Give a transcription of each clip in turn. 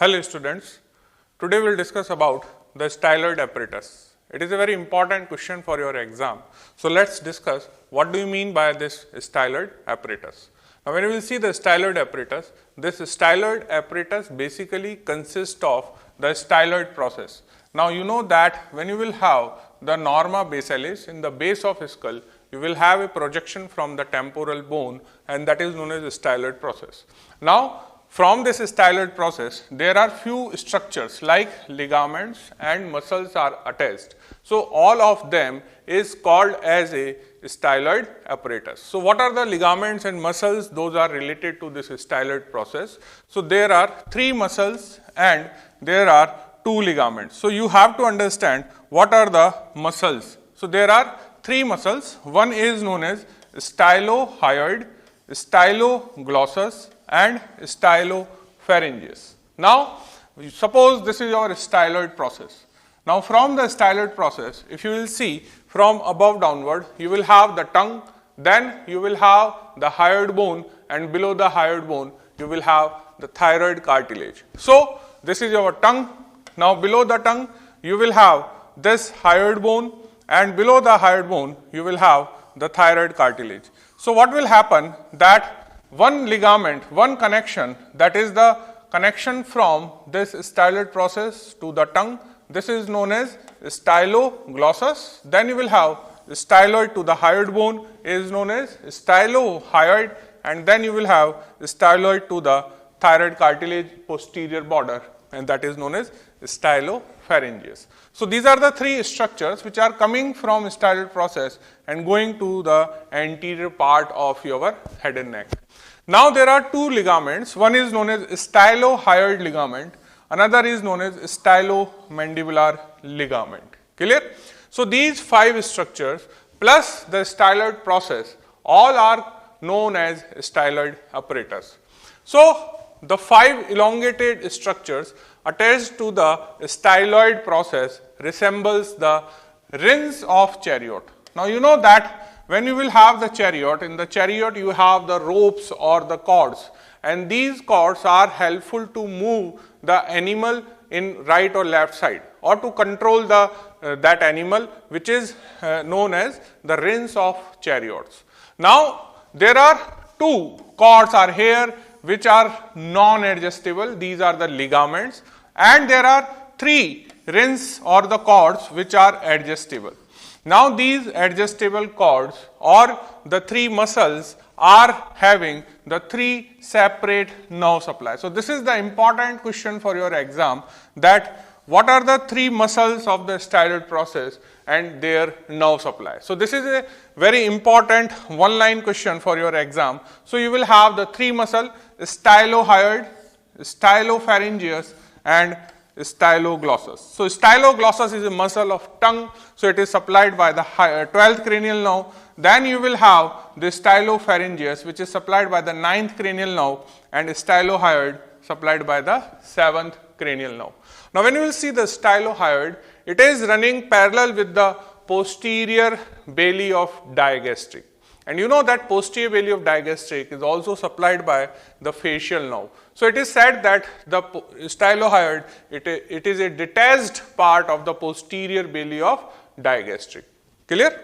Hello students, today we will discuss about the styloid apparatus. It is a very important question for your exam. So let us discuss what do you mean by this styloid apparatus. Now when you will see the styloid apparatus, this styloid apparatus basically consists of the styloid process. Now you know that when you will have the norma basalis in the base of skull, you will have a projection from the temporal bone, and that is known as the styloid process. Now from this styloid process, there are few structures like ligaments and muscles are attached. So all of them is called as a styloid apparatus. So what are the ligaments and muscles? Those are related to this styloid process. So there are 3 muscles and there are 2 ligaments. So you have to understand what are the muscles. So there are 3 muscles. One is known as stylohyoid, styloglossus and stylopharyngeus. Now suppose this is your styloid process. Now from the styloid process, if you will see from above downward, you will have the tongue, then you will have the hyoid bone, and below the hyoid bone you will have the thyroid cartilage. So this is your tongue. Now below the tongue you will have this hyoid bone, and below the hyoid bone you will have the thyroid cartilage. So what will happen that one ligament, one connection, that is the connection from this styloid process to the tongue, this is known as styloglossus. Then you will have styloid to the hyoid bone is known as stylohyoid, and then you will have styloid to the thyroid cartilage posterior border, and that is known as stylopharyngeus. So these are the 3 structures which are coming from styloid process and going to the anterior part of your head and neck. Now there are 2 ligaments. One is known as stylohyoid ligament, another is known as stylomandibular ligament. Clear? So these 5 structures plus the styloid process all are known as styloid apparatus. So the 5 elongated structures attached to the styloid process resembles the reins of chariot. Now you know that when you will have the chariot, in the chariot you have the ropes or the cords, and these cords are helpful to move the animal in right or left side, or to control the that animal, which is known as the reins of chariots. Now there are 2 cords are here which are non-adjustable. These are the ligaments, and there are 3 reins or the cords which are adjustable. Now these adjustable cords or the 3 muscles are having the 3 separate nerve supply. So this is the important question for your exam, that what are the 3 muscles of the styloid process and their nerve supply. So this is a very important one line question for your exam. So you will have the 3 muscle, stylohyoid, stylopharyngeus and styloglossus. So styloglossus is a muscle of tongue, so it is supplied by the 12th cranial nerve. Then you will have the stylopharyngeus, which is supplied by the 9th cranial nerve, and stylohyoid supplied by the 7th cranial nerve. Now when you will see the stylohyoid, it is running parallel with the posterior belly of digastric. And you know that posterior belly of digastric is also supplied by the facial nerve. So it is said that the stylohyoid, it is a detached part of the posterior belly of digastric. Clear?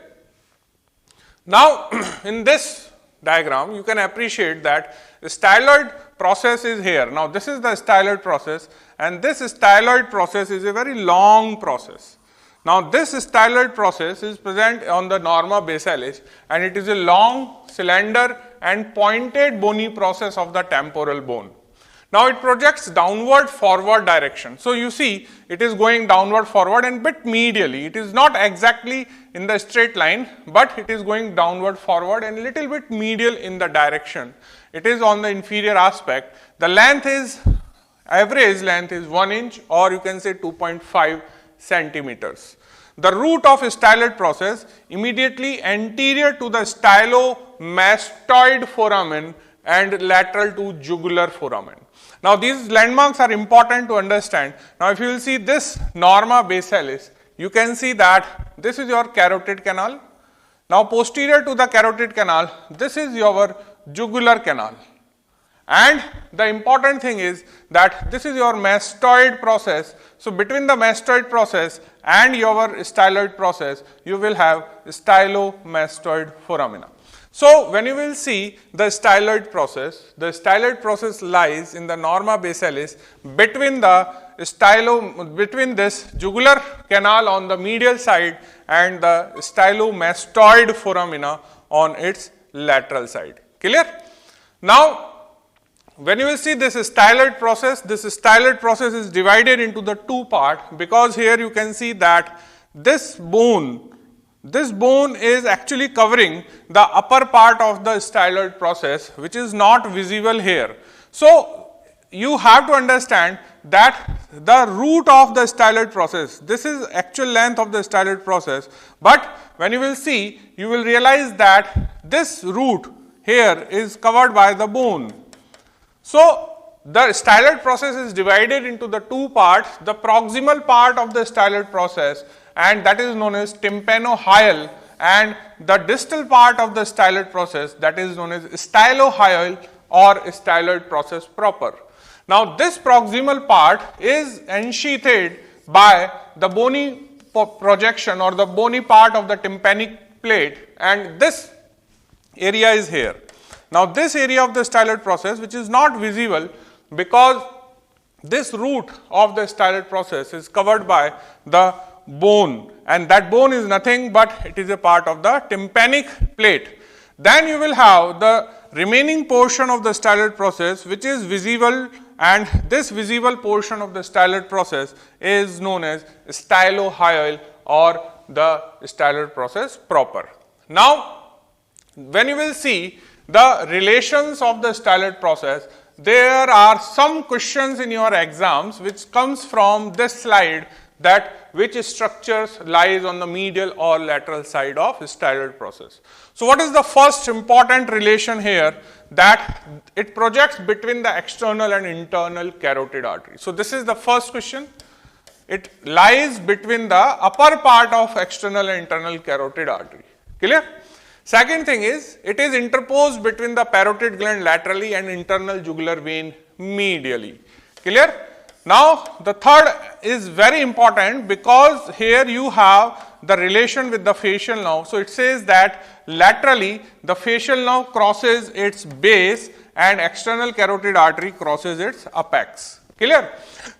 Now in this diagram you can appreciate that the styloid process is here. Now this is the styloid process, and this styloid process is a very long process. Now this styloid process is present on the norma basalis, and it is a long, slender and pointed bony process of the temporal bone. Now it projects downward forward direction. So you see it is going downward forward and bit medially. It is not exactly in the straight line, but it is going downward forward and little bit medial in the direction. It is on the inferior aspect. The length is, average length is 1 inch, or you can say 2.5 centimeters. The root of styloid process immediately anterior to the stylomastoid foramen and lateral to jugular foramen. Now these landmarks are important to understand. Now if you will see this norma basalis, you can see that this is your carotid canal. Now posterior to the carotid canal, this is your jugular canal. And the important thing is that this is your mastoid process. So, between the mastoid process and your styloid process, you will have stylomastoid foramina. So, when you will see the styloid process lies in the norma basalis between this jugular canal on the medial side and the stylomastoid foramina on its lateral side. Clear? Now, when you will see this styloid process is divided into the two parts, because here you can see that this bone is actually covering the upper part of the styloid process, which is not visible here. So, you have to understand that the root of the styloid process, this is actual length of the styloid process, but when you will see, you will realize that this root here is covered by the bone. So, the styloid process is divided into the two parts, the proximal part of the styloid process, and that is known as tympanohyal, and the distal part of the styloid process, that is known as stylohyal or styloid process proper. Now, this proximal part is ensheathed by the bony projection or the bony part of the tympanic plate, and this area is here. Now, this area of the styloid process, which is not visible because this root of the styloid process is covered by the bone, and that bone is nothing but it is a part of the tympanic plate. Then you will have the remaining portion of the styloid process which is visible, and this visible portion of the styloid process is known as stylohyal or the styloid process proper. Now, when you will see the relations of the styloid process, there are some questions in your exams which comes from this slide, that which structures lies on the medial or lateral side of styloid process. So, what is the first important relation here? That it projects between the external and internal carotid artery. So, this is the first question. It lies between the upper part of external and internal carotid artery. Clear? Second thing is, it is interposed between the parotid gland laterally and internal jugular vein medially. Clear? Now, the third is very important, because here you have the relation with the facial nerve. So, it says that laterally the facial nerve crosses its base and external carotid artery crosses its apex. Clear?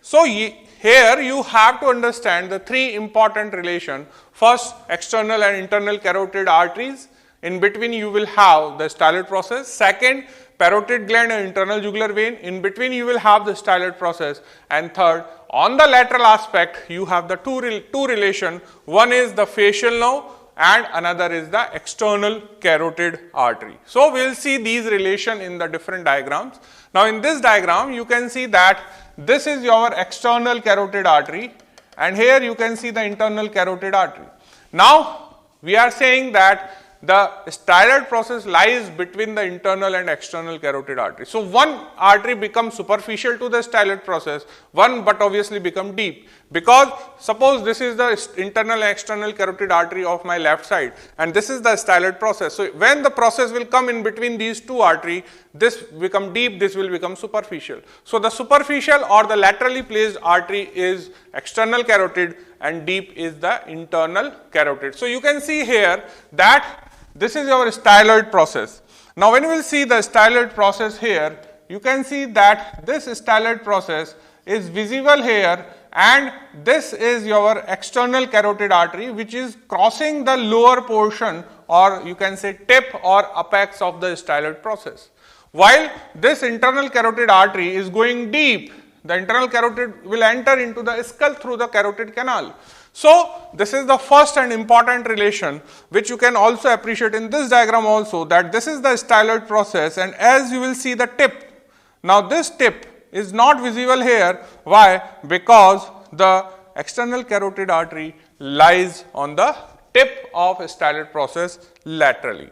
So, here you have to understand the three important relation. First, external and internal carotid arteries. In between you will have the styloid process. Second, parotid gland and internal jugular vein. In between you will have the styloid process. And third, on the lateral aspect you have the two relation. One is the facial nerve and another is the external carotid artery. So, we will see these relation in the different diagrams. Now, in this diagram you can see that this is your external carotid artery, and here you can see the internal carotid artery. Now, we are saying that the styloid process lies between the internal and external carotid artery. So, one artery becomes superficial to the styloid process, one but obviously become deep, because suppose this is the internal and external carotid artery of my left side and this is the styloid process. So, when the process will come in between these two arteries, this become deep, this will become superficial. So, the superficial or the laterally placed artery is external carotid and deep is the internal carotid. So, you can see here that this is your styloid process. Now, when you will see the styloid process here, you can see that this styloid process is visible here, and this is your external carotid artery which is crossing the lower portion, or you can say tip or apex of the styloid process. While this internal carotid artery is going deep, the internal carotid will enter into the skull through the carotid canal. So, this is the first and important relation which you can also appreciate in this diagram also, that this is the styloid process, and as you will see the tip. Now, this tip is not visible here. Why? Because the external carotid artery lies on the tip of styloid process laterally.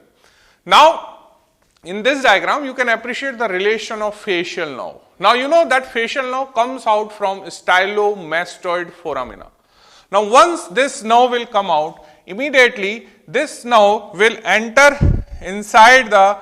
Now, in this diagram you can appreciate the relation of facial nerve. Now, you know that facial nerve comes out from stylomastoid foramina. Now, once this nerve will come out, immediately this nerve will enter inside the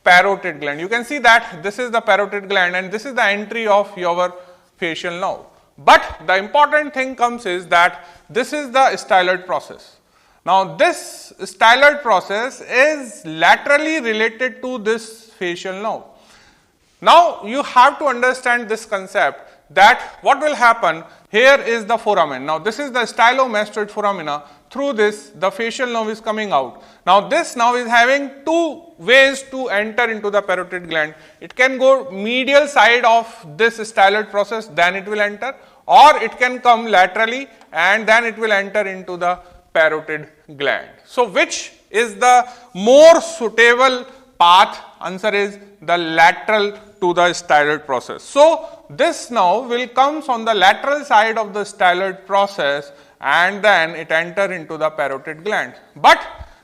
parotid gland. You can see that this is the parotid gland and this is the entry of your facial nerve. But the important thing comes is that this is the styloid process. Now this styloid process is laterally related to this facial nerve. Now you have to understand this concept that what will happen, here is the foramen. Now this is the stylomastoid foramina. Through this the facial nerve is coming out. Now this now is having two ways to enter into the parotid gland. It can go medial side of this styloid process, then it will enter, or it can come laterally and then it will enter into the parotid gland. So which is the more suitable path? Answer is the lateral to the styloid process. So this now will comes on the lateral side of the styloid process and then it enter into the parotid gland. But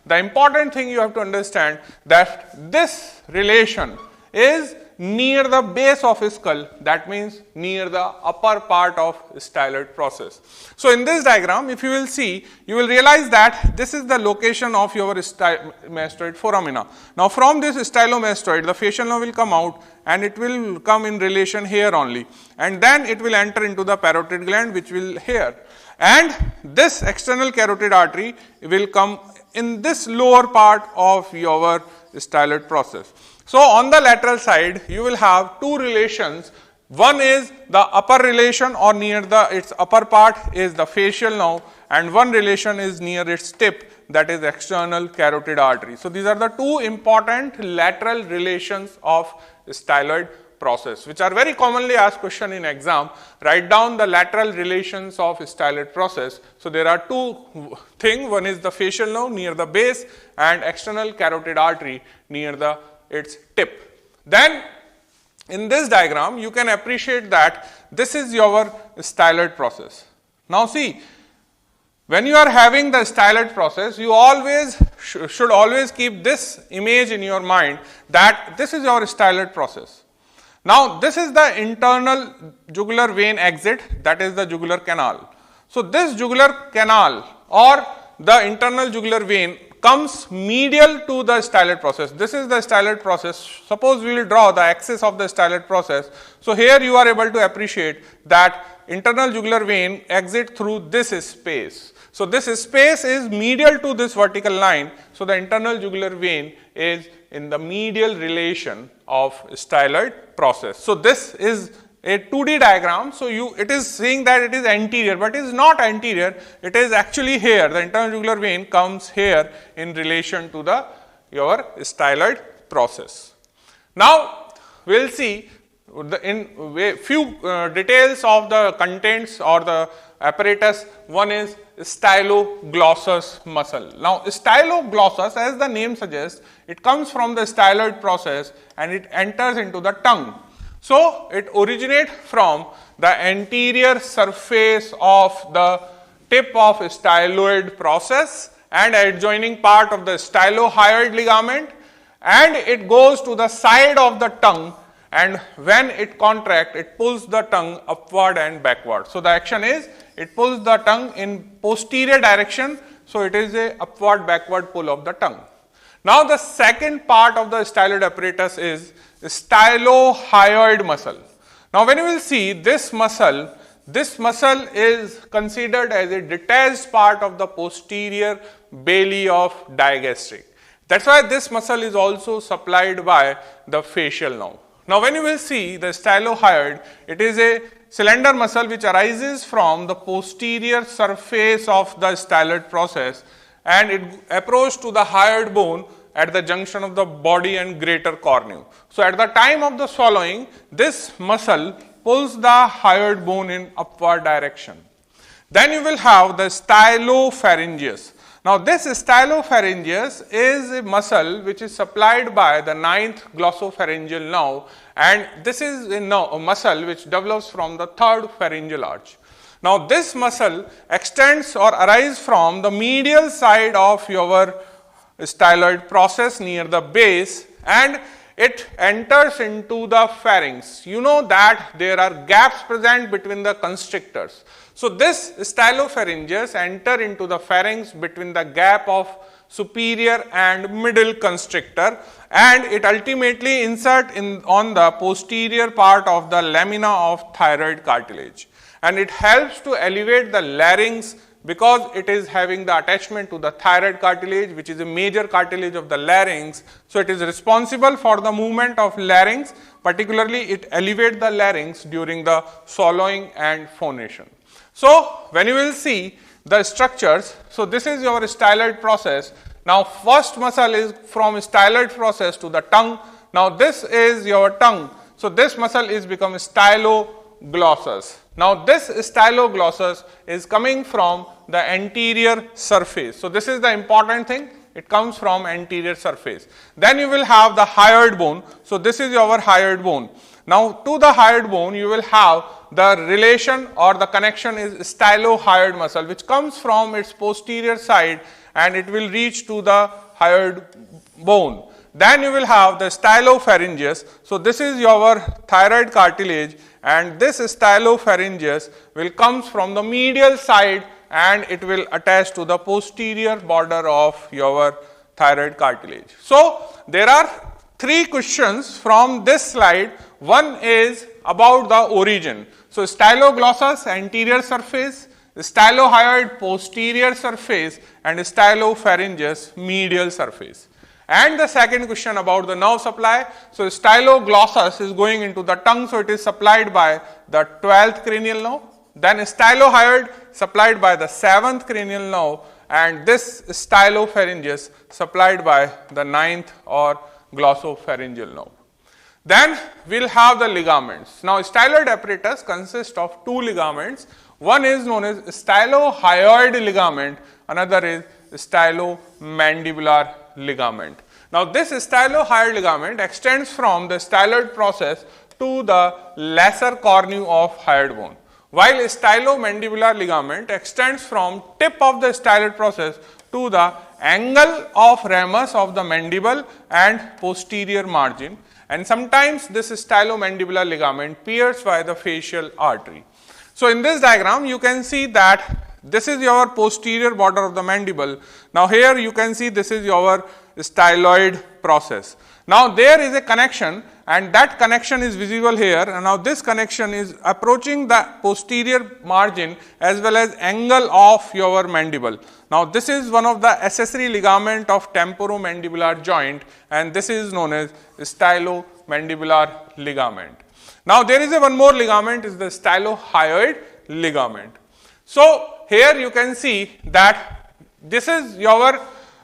the important thing you have to understand that this relation is near the base of skull, that means near the upper part of styloid process. So in this diagram, if you will see, you will realize that this is the location of your stylomastoid foramina. Now from this stylomastoid, the facial nerve will come out and it will come in relation here only, and then it will enter into the parotid gland, which will here, and this external carotid artery will come in this lower part of your styloid process. So on the lateral side, you will have two relations. One is the upper relation, or near its upper part is the facial nerve, and one relation is near its tip, that is external carotid artery. So these are the two important lateral relations of styloid process, which are very commonly asked question in exam. Write down the lateral relations of styloid process. So there are two things. One is the facial nerve near the base and external carotid artery near its tip. Then in this diagram you can appreciate that this is your styloid process. Now see, when you are having the styloid process, you always should always keep this image in your mind that this is your styloid process. Now this is the internal jugular vein exit, that is the jugular canal. So this jugular canal or the internal jugular vein comes medial to the styloid process. This is the styloid process. Suppose we will draw the axis of the styloid process. So here you are able to appreciate that internal jugular vein exit through this space. So this space is medial to this vertical line. So the internal jugular vein is in the medial relation of styloid process. So this is a 2D diagram. So it is saying that it is anterior, but it is not anterior. It is actually here. The internal jugular vein comes here in relation to your styloid process. Now we will see in few details of the contents or the apparatus. One is styloglossus muscle. Now styloglossus, as the name suggests, it comes from the styloid process and it enters into the tongue. So it originates from the anterior surface of the tip of styloid process and adjoining part of the stylohyoid ligament, and it goes to the side of the tongue, and when it contracts, it pulls the tongue upward and backward. So the action is it pulls the tongue in posterior direction, so it is a upward backward pull of the tongue. Now the second part of the styloid apparatus is stylohyoid muscle. Now when you will see this muscle is considered as a detached part of the posterior belly of digastric. That's why this muscle is also supplied by the facial nerve. Now when you will see the stylohyoid, it is a cylinder muscle which arises from the posterior surface of the styloid process, and it approaches to the hyoid bone at the junction of the body and greater cornu. So at the time of the swallowing, this muscle pulls the hyoid bone in upward direction. Then you will have the stylopharyngeus. Now this stylopharyngeus is a muscle which is supplied by the 9th glossopharyngeal nerve, and this is a muscle which develops from the 3rd pharyngeal arch. Now this muscle extends or arises from the medial side of your styloid process near the base, and it enters into the pharynx. You know that there are gaps present between the constrictors. So this stylopharyngeus enter into the pharynx between the gap of superior and middle constrictor, and it ultimately insert on the posterior part of the lamina of thyroid cartilage, and it helps to elevate the larynx because it is having the attachment to the thyroid cartilage, which is a major cartilage of the larynx. So it is responsible for the movement of larynx, particularly it elevates the larynx during the swallowing and phonation. So when you will see the structures, so this is your styloid process. Now first muscle is from styloid process to the tongue. Now this is your tongue. So this muscle is become styloglossus. Now this styloglossus is coming from the anterior surface. So this is the important thing, it comes from anterior surface. Then you will have the hyoid bone. So this is your hyoid bone. Now to the hyoid bone you will have the relation or the connection is stylohyoid muscle, which comes from its posterior side and it will reach to the hyoid bone. Then you will have the stylopharyngeus. So this is your thyroid cartilage, and this stylopharyngeus will comes from the medial side and it will attach to the posterior border of your thyroid cartilage. So there are three questions from this slide. One is about the origin. So styloglossus anterior surface, stylohyoid posterior surface, and stylopharyngeus medial surface. And the second question about the nerve supply. So styloglossus is going into the tongue, so it is supplied by the 12th cranial nerve. Then stylohyoid supplied by the 7th cranial nerve, and this stylopharyngeus supplied by the 9th or glossopharyngeal nerve. Then we will have the ligaments. Now styloid apparatus consists of two ligaments. One is known as stylohyoid ligament, another is stylomandibular ligament. Now this stylohyoid ligament extends from the styloid process to the lesser cornu of hyoid bone, while stylomandibular ligament extends from tip of the styloid process to the angle of ramus of the mandible and posterior margin, and sometimes this stylomandibular ligament pierced by the facial artery. So in this diagram you can see that this is your posterior border of the mandible. Now here you can see this is your styloid process. Now there is a connection, and that connection is visible here, and now this connection is approaching the posterior margin as well as angle of your mandible. Now this is one of the accessory ligament of temporomandibular joint, and this is known as stylomandibular ligament. Now there is a one more ligament, is the stylohyoid ligament. So here you can see that this is your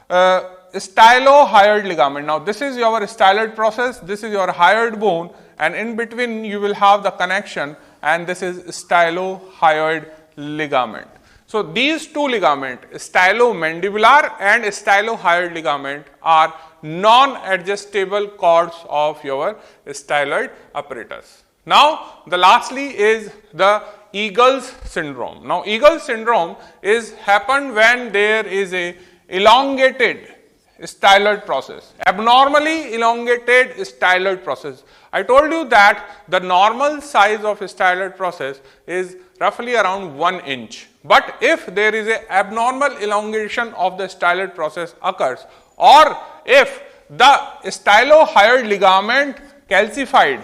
stylohyoid ligament. Now this is your styloid process, this is your hyoid bone, and in between you will have the connection, and this is stylohyoid ligament. So these two ligaments, stylomandibular and stylohyoid ligament, are non-adjustable cords of your styloid apparatus. Now the lastly is the Eagle's syndrome. Now Eagle's syndrome is happened when there is a elongated styloid process, abnormally elongated styloid process. I told you that the normal size of styloid process is roughly around 1 inch. But if there is a abnormal elongation of the styloid process occurs, or if the stylohyoid ligament calcified,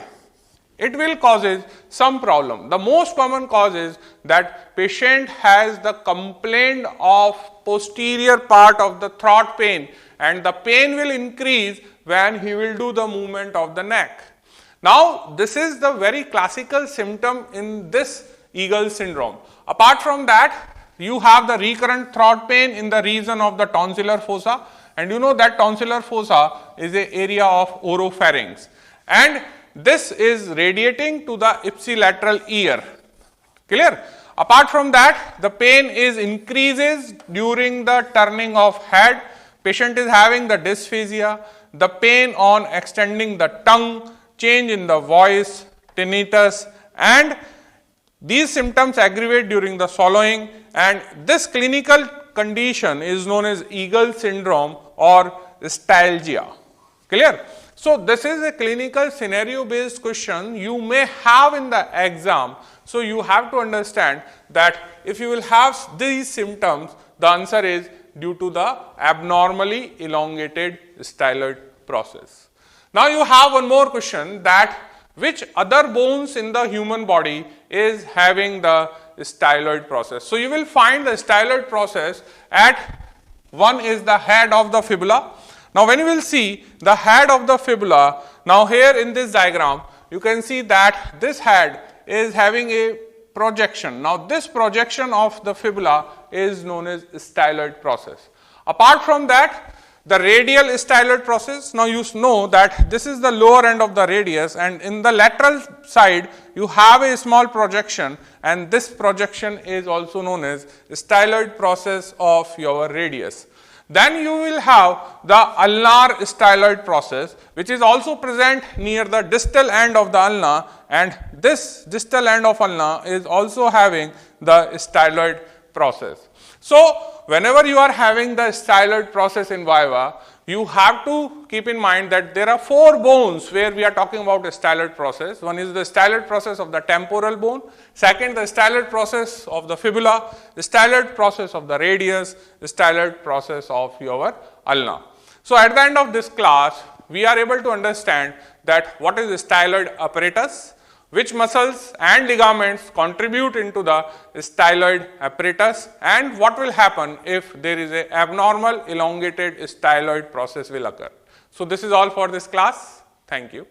it will causes some problem. The most common cause is that patient has the complaint of posterior part of the throat pain, and the pain will increase when he will do the movement of the neck. Now this is the very classical symptom in this Eagle syndrome. Apart from that, you have the recurrent throat pain in the region of the tonsillar fossa, and you know that tonsillar fossa is an area of oropharynx, and this is radiating to the ipsilateral ear. Clear? Apart from that, the pain is increases during the turning of head. Patient is having the dysphagia, the pain on extending the tongue, change in the voice, tinnitus, and these symptoms aggravate during the swallowing, and this clinical condition is known as Eagle syndrome or stylgia. Clear? So this is a clinical scenario based question you may have in the exam. So you have to understand that if you will have these symptoms, the answer is due to the abnormally elongated styloid process. Now you have one more question, that which other bones in the human body is having the styloid process. So you will find the styloid process at, one is the head of the fibula. Now when you will see the head of the fibula, now here in this diagram you can see that this head is having a projection. Now this projection of the fibula is known as styloid process. Apart from that, the radial styloid process, now you know that this is the lower end of the radius, and in the lateral side you have a small projection, and this projection is also known as styloid process of your radius. Then you will have the ulnar styloid process, which is also present near the distal end of the ulna, and this distal end of ulna is also having the styloid process. So whenever you are having the styloid process in viva, you have to keep in mind that there are 4 bones where we are talking about the styloid process. One is the styloid process of the temporal bone, second the styloid process of the fibula, the styloid process of the radius, the styloid process of your ulna. So at the end of this class, we are able to understand that what is the styloid apparatus, which muscles and ligaments contribute into the styloid apparatus, and what will happen if there is a abnormal elongated styloid process will occur. So this is all for this class. Thank you.